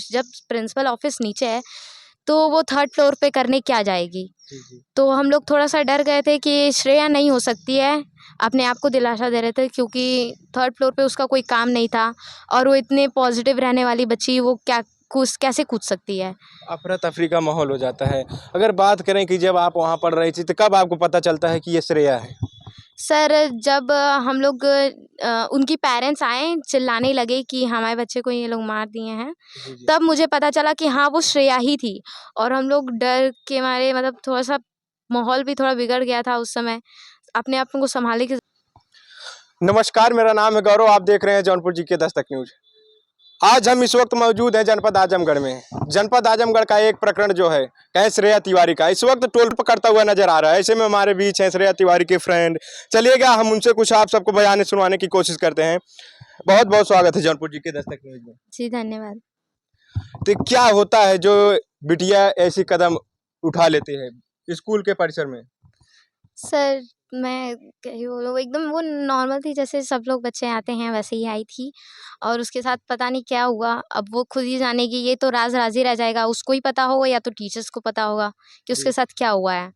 जब principal office नीचे है तो वो थर्ड फ्लोर पे करने क्या जाएगी। जी। तो हम लोग थोड़ा सा डर गए थे कि श्रेया नहीं हो सकती है, अपने आप को दिलासा दे रहे थे, क्योंकि थर्ड फ्लोर पे उसका कोई काम नहीं था और वो इतने पॉजिटिव रहने वाली बच्ची, वो कैसे कूद सकती है। अफरा तफरी का माहौल हो जाता है। अगर बात करें कि जब आप वहाँ पढ़ रही थी तो कब आपको पता चलता है कि ये श्रेया है? सर जब हम लोग उनकी पेरेंट्स आए, चिल्लाने लगे कि हमारे बच्चे को ये लोग मार दिए हैं, जी। तब मुझे पता चला कि हाँ वो श्रेया ही थी। और हम लोग डर के मारे, मतलब थोड़ा सा माहौल भी थोड़ा बिगड़ गया था उस समय, अपने आप को संभालने की। नमस्कार, मेरा नाम है गौरव, आप देख रहे हैं जौनपुर जी के दस्तक न्यूज। आज हम इस वक्त मौजूद हैं जनपद आजमगढ़ में। जनपद आजमगढ़ का एक प्रकरण जो है कहें श्रेया तिवारी का, इस वक्त टोल पकड़ता हुआ नजर आ रहा है। ऐसे में हमारे बीच है श्रेया तिवारी के फ्रेंड। चलिएगा हम उनसे कुछ आप सबको बयान सुनवाने की कोशिश करते हैं। बहुत बहुत स्वागत है जौनपुर जी के दस्तक न्यूज में। जी धन्यवाद। तो क्या होता है जो बिटिया ऐसी कदम उठा लेती है स्कूल के परिसर में? सर मैं क्या ही बोलूँ, एकदम वो नॉर्मल थी, जैसे सब लोग बच्चे आते हैं वैसे ही आई थी। और उसके साथ पता नहीं क्या हुआ, अब वो खुद ही जानेगी, ये तो राज राज ही रह जाएगा। उसको ही पता होगा या तो टीचर्स को पता होगा कि उसके जी। साथ क्या हुआ है।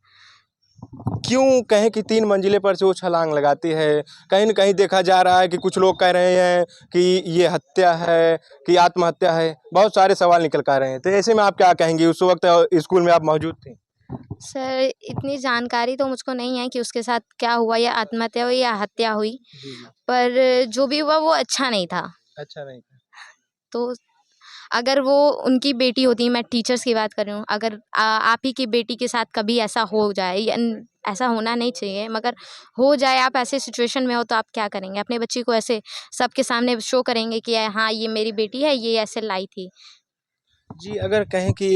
क्यों कहें कि 3 मंजिले पर से वो छलांग लगाती है? कहीं न कहीं देखा जा रहा है कि कुछ लोग कह रहे हैं कि ये हत्या है, कि आत्महत्या है। बहुत सारे सवाल निकल कर आ रहे हैं। तो ऐसे में आप क्या कहेंगी? उस वक़्त स्कूल में आप मौजूद थीं? सर इतनी जानकारी तो मुझको नहीं है कि उसके साथ क्या हुआ, या आत्महत्या हुई या हत्या हुई, जी। पर जो भी हुआ वो अच्छा नहीं था। अच्छा नहीं था। तो अगर वो उनकी बेटी होती, मैं टीचर्स की बात कर रही हूँ, अगर आप ही की बेटी के साथ कभी ऐसा हो जाए, या ऐसा होना नहीं चाहिए, मगर हो जाए, आप ऐसे सिचुएशन में हो तो आप क्या करेंगे? अपने बच्ची को ऐसे सबके सामने शो करेंगे कि हाँ ये मेरी बेटी है, ये ऐसे लाई थी। जी, अगर कहें कि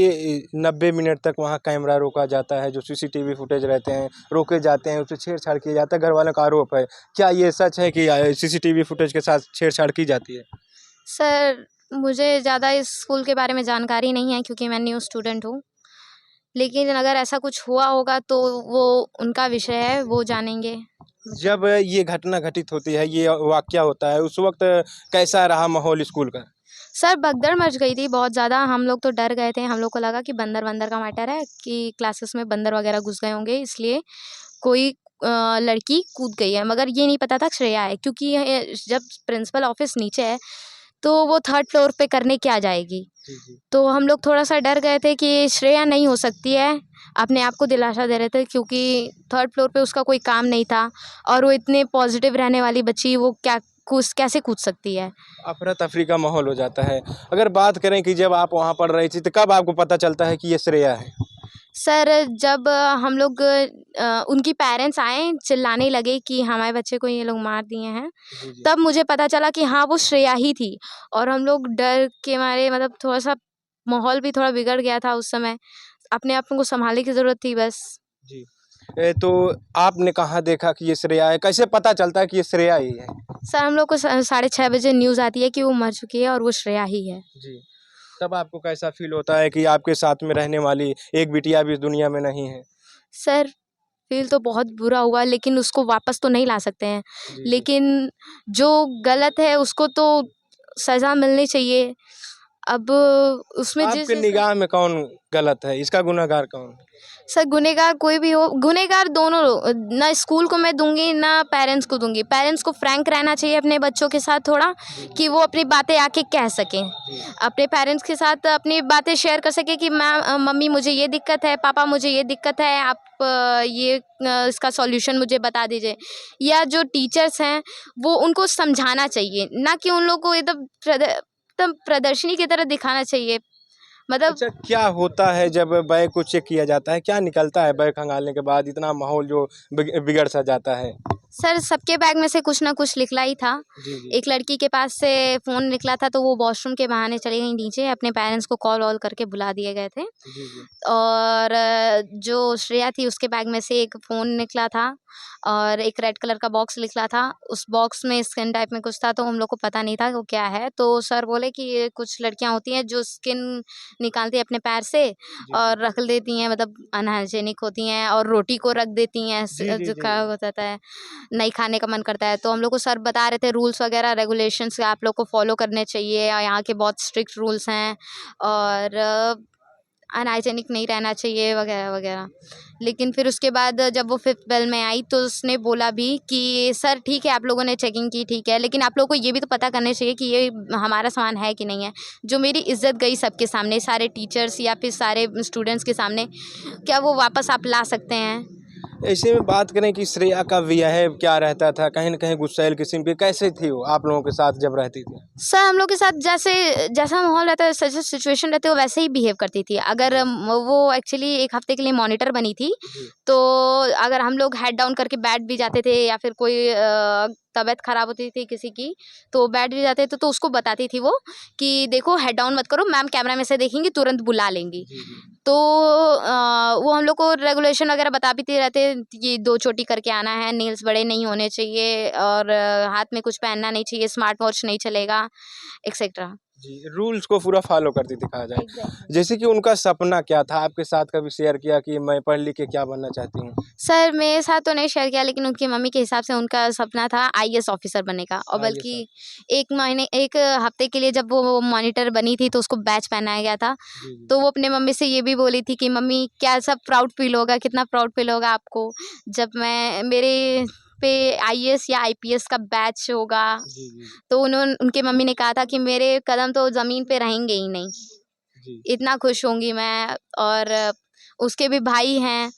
90 मिनट तक वहाँ कैमरा रोका जाता है, जो सीसीटीवी फुटेज रहते हैं, रोके जाते हैं, उससे छेड़छाड़ किया जाता है, घरवालों का आरोप है। क्या ये सच है कि सीसीटीवी फुटेज के साथ छेड़छाड़ की जाती है? सर मुझे ज़्यादा इस स्कूल के बारे में जानकारी नहीं है, क्योंकि मैं न्यू स्टूडेंट हूँ। लेकिन अगर ऐसा कुछ हुआ होगा तो वो उनका विषय है, वो जानेंगे। जब ये घटना घटित होती है, ये वाक़या होता है, उस वक़्त कैसा रहा माहौल स्कूल का? सर भगदड़ मच गई थी बहुत ज़्यादा, हम लोग तो डर गए थे। हम लोग को लगा कि बंदर-वंदर का मैटर है, कि क्लासेस में बंदर वगैरह घुस गए होंगे, इसलिए कोई लड़की कूद गई है। मगर ये नहीं पता था श्रेया है, क्योंकि जब प्रिंसिपल ऑफिस नीचे है तो वो थर्ड फ्लोर पे करने क्या जाएगी। जी। तो हम लोग थोड़ा सा डर गए थे कि श्रेया नहीं हो सकती है, अपने आप को दिलासा दे रहे थे, क्योंकि थर्ड फ्लोर पे उसका कोई काम नहीं था और वो इतने पॉजिटिव रहने वाली बच्ची, वो कैसे कूद सकती है। अफरा-तफरी का माहौल हो जाता है। अगर बात करें कि जब आप वहाँ पढ़ रही थी, तो कब आपको पता चलता है कि ये श्रेया है? सर जब हम लोग उनकी पेरेंट्स आए, चिल्लाने लगे कि हमारे बच्चे को ये लोग मार दिए हैं, जी। तब मुझे पता चला कि हाँ वो श्रेया ही थी। और हम लोग डर के मारे, मतलब थोड़ा सा माहौल भी थोड़ा बिगड़ गया था उस समय, अपने आप को संभालने की ज़रूरत थी बस। जी। तो आपने कहाँ देखा कि ये श्रेया है? कैसे पता चलता है कि ये श्रेया ही है? सर हम लोग को 6:30 बजे न्यूज़ आती है कि वो मर चुकी है और वो श्रेया ही है। जी। तब आपको कैसा फ़ील होता है कि आपके साथ में रहने वाली एक बिटिया भी इस दुनिया में नहीं है? सर फ़ील तो बहुत बुरा हुआ, लेकिन उसको वापस तो नहीं ला सकते हैं। जी। लेकिन जो गलत है उसको तो सज़ा मिलनी चाहिए। अब उसमें आपकी जिस निगाह में कौन गलत है? इसका गुनहगार कौन? सर गुनहगार कोई भी हो, गुनहगार दोनों लोग, ना स्कूल को मैं दूंगी ना पेरेंट्स को दूंगी। पेरेंट्स को फ्रैंक रहना चाहिए अपने बच्चों के साथ थोड़ा, कि वो अपनी बातें आके कह सकें, अपने पेरेंट्स के साथ अपनी बातें शेयर कर सकें कि मैम मम्मी मुझे ये दिक्कत है, पापा मुझे ये दिक्कत है, आप इसका सॉल्यूशन मुझे बता दीजिए। या जो टीचर्स हैं वो उनको समझाना चाहिए, ना कि उन लोग को एकदम एकदम प्रदर्शनी की तरह दिखाना चाहिए। मतलब अच्छा, क्या होता है जब बैग को चेक किया जाता है? क्या निकलता है बैग खंगालने के बाद इतना माहौल जो बिगड़ सा जाता है? सर सबके बैग में से कुछ ना कुछ निकला ही था। जी। एक लड़की के पास से फ़ोन निकला था, तो वो वॉशरूम के बहाने चली गई नीचे, अपने पेरेंट्स को कॉल वॉल करके बुला दिए गए थे। जी। और जो श्रेया थी उसके बैग में से एक फ़ोन निकला था और एक रेड कलर का बॉक्स निकला था। उस बॉक्स में स्किन टाइप में कुछ था, तो हम लोग को पता नहीं था वो क्या है। तो सर बोले कि ये कुछ लड़कियाँ होती हैं जो स्किन निकालती हैं अपने पैर से और रख देती हैं, मतलब अनहाइजीनिक होती हैं, और रोटी को रख देती हैं जो खा होता है, नहीं खाने का मन करता है। तो हम लोग को सर बता रहे थे रूल्स वगैरह रेगुलेशंस आप लोग को फॉलो करने चाहिए, और यहाँ के बहुत स्ट्रिक्ट रूल्स हैं और अनहाइजीनिक नहीं रहना चाहिए वगैरह वगैरह। लेकिन फिर उसके बाद जब वो 5th बेल में आई तो उसने बोला भी कि सर ठीक है आप लोगों ने चेकिंग की, ठीक है, लेकिन आप लोगों को ये भी तो पता करना चाहिए कि ये हमारा सामान है कि नहीं है। जो मेरी इज्जत गई सबके सामने, सारे टीचर्स या फिर सारे स्टूडेंट्स के सामने, क्या वो वापस आप ला सकते हैं? ऐसे में बात करें कि श्रेया का बिहेव क्या रहता था, कहीं न कहीं गुस्सैल किस्म की कैसे थी वो आप लोगों के साथ जब रहती थी? सर हम लोग के साथ जैसे जैसा माहौल रहता है, जैसे सिचुएशन रहती है, वो वैसे ही बिहेव करती थी। अगर वो एक्चुअली 1 हफ्ते के लिए मॉनिटर बनी थी, तो अगर हम लोग हेड डाउन करके बैठ भी जाते थे या फिर कोई तबीयत ख़राब होती थी किसी की, तो बैठ भी जाते थे, तो उसको बताती थी वो कि देखो हेड डाउन मत करो, मैम कैमरा में से देखेंगी तुरंत बुला लेंगी। तो वो हम लोग को रेगुलेशन वगैरह बता भी ते रहते कि 2 चोटी करके आना है, नेल्स बड़े नहीं होने चाहिए और हाथ में कुछ पहनना नहीं चाहिए, स्मार्ट वॉच नहीं चलेगा, एक्सेट्रा। जी, रूल्स को पूरा फ़ॉलो करती थी कहा जाए। एग्ज़ैक्टली। जैसे कि उनका सपना क्या था? आपके साथ कभी शेयर किया कि मैं पढ़ लिख के क्या बनना चाहती हूँ? सर मेरे साथ तो नहीं शेयर किया, लेकिन उनकी मम्मी के हिसाब से उनका सपना था आईएएस ऑफ़िसर बनने का, और आईएएस बल्कि 1 हफ़्ते के लिए जब वो मॉनिटर बनी थी तो उसको बैच पहनाया गया था। जी, जी। तो वो अपने मम्मी से ये भी बोली थी कि मम्मी क्या सब प्राउड फ़ील होगा, कितना प्राउड फ़ील होगा आपको जब मैं मेरे पे आईएएस या आईपीएस का बैच होगा। जी, जी, तो उनके मम्मी ने कहा था कि मेरे कदम तो ज़मीन पे रहेंगे ही नहीं, जी। इतना खुश होंगी मैं। और उसके भी भाई हैं,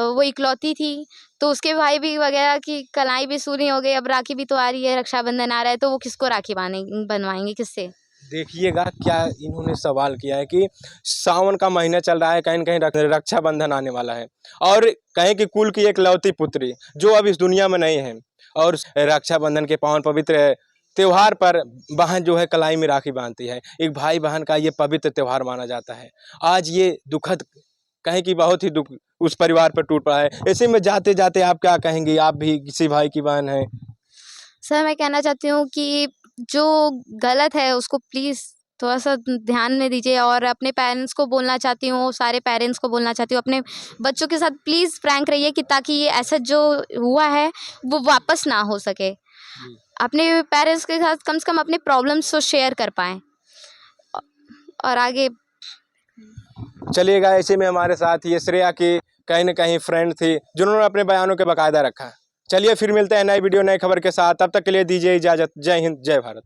वो इकलौती थी, तो उसके भाई भी वगैरह की कलाई भी सूनी हो गई। अब राखी भी तो आ रही है, रक्षाबंधन आ रहा है, तो वो किसको राखी बनवाएँगे, किससे? देखिएगा क्या इन्होंने सवाल किया है कि सावन का महीना चल रहा है, कहीं न कहीं रक्षाबंधन आने वाला है और कहें कि कुल की एकलौती पुत्री जो अब इस दुनिया में नहीं है और रक्षाबंधन के पावन पवित्र त्योहार पर बहन जो है कलाई में राखी बाँधती है। एक भाई-बहन का ये पवित्र त्योहार माना जाता है। आज ये दुखद कहें कि बहुत ही दुःख उस परिवार पर टूट पड़ा है। ऐसे में जाते-जाते आप क्या कहेंगी? आप भी किसी भाई की बहन हैं। सर मैं कहना चाहती हूँ कि जो गलत है उसको प्लीज़ थोड़ा-सा ध्यान में दीजिए, और अपने पेरेंट्स को बोलना चाहती हूँ, सारे पेरेंट्स को बोलना चाहती हूँ, अपने बच्चों के साथ प्लीज़ फ्रैंक रहिए कि ताकि ये ऐसा जो हुआ है वो वापस ना हो सके। जी। अपने पेरेंट्स के साथ कम से कम अपने प्रॉब्लम्स तो शेयर कर पाएँ, औ और आगे। चलिएगा ऐसे में हमारे साथ ये श्रेया की कहीं न कहीं फ्रेंड थी, जिन्होंने अपने बयानों के बाकायदा रखा। चलिए फिर मिलते हैं नई वीडियो, नई खबर के साथ, तब तक के लिए दीजिए इजाज़त। जय हिंद, जय भारत।